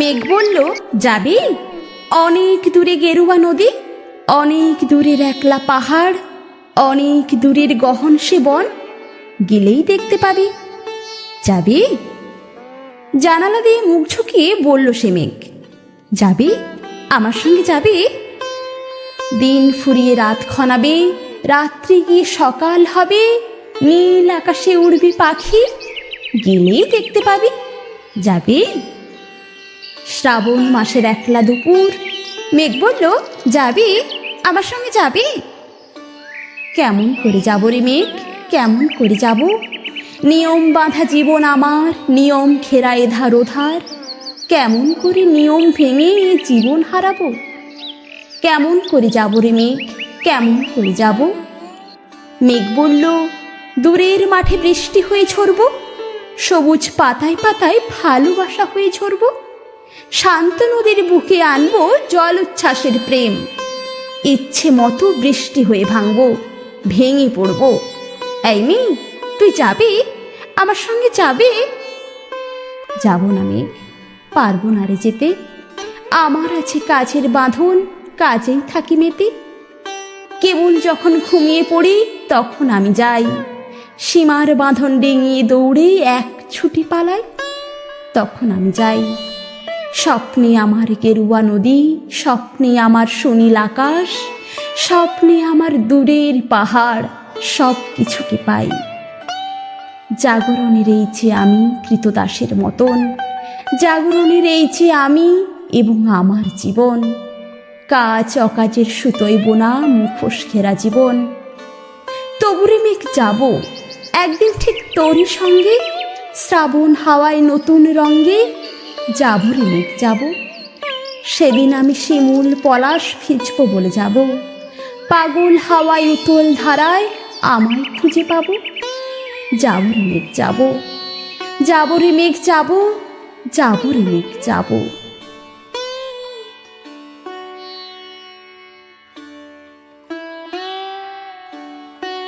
মেঘ বলল, যাবি? অনেক দূরে গেরুয়া নদী, অনেক দূরের একলা পাহাড়, অনেক দূরের গহন সে বন, গেলেই দেখতে পাবি। যাবি? জানালা দিয়ে মুখ ঝুঁকিয়ে বলল সে মেঘ, যাবি? আমার সঙ্গে যাবি? দিন ফুরিয়ে রাত ক্ষণাবে, রাত্রি গিয়ে সকাল হবে, নীল আকাশে উড়বি পাখি, গেলেই দেখতে পাবি। যাবি? শ্রাবণ মাসের একলা দুপুর, মেঘ বলল, যাবি? আমার সঙ্গে যাবি? কেমন করে যাব রে মেঘ, কেমন করে যাব? নিয়ম বাঁধা জীবন আমার, নিয়ম ঘেরা এধার ওধার, কেমন করে নিয়ম ভেঙে জীবন হারাবো? কেমন করে যাব রে মেঘ, কেমন করে যাব? মেঘ বলল, দূরের মাঠে বৃষ্টি হয়ে ঝরব, সবুজ পাতায় পাতায় ভালোবাসা হয়ে ঝরব, শান্ত নদীর বুকে আনবো জল উচ্ছ্বাসের প্রেম, ইচ্ছে মতো বৃষ্টি হয়ে ভাঙব, ভেঙে পড়ব। এই মেয়ে, তুই যাবি? আমার সঙ্গে যাবি? যাব না মেঘ, পারবো না রে যেতে, আমার আছে কাজের বাঁধন, কাজেই থাকি মেতে। কেবল যখন ঘুমিয়ে পড়ি তখন আমি যাই, সীমার বাঁধন ডিঙিয়ে দৌড়ে এক ছুটি পালাই, তখন আমি যাই। স্বপ্নে আমার গেরুয়া নদী, স্বপ্নে আমার সুনীল আকাশ, স্বপ্নে আমার দূরের পাহাড়, সব কিছুকে পাই। জাগরণের এই যে আমি কৃতদাসের মতন, জাগরণের এই যে আমি এবং আমার জীবন, কাজ অকাজের সুতোয় বোনা মুখোশ ঘেরা জীবন। তবুরে মেঘ যাব, একদিন ঠিক তোরই সঙ্গে, শ্রাবণ হাওয়ায় নতুন রঙ্গে, যাব রে মেঘ যাব। সেদিন আমি শিমুল পলাশ ভিজব বলে যাব, পাগল হাওয়ায় উতল ধারায় আমায় খুঁজে পাবো। যাব রে মেঘ যাব, যাব রে মেঘ যাব, যাব রে মেঘ যাব।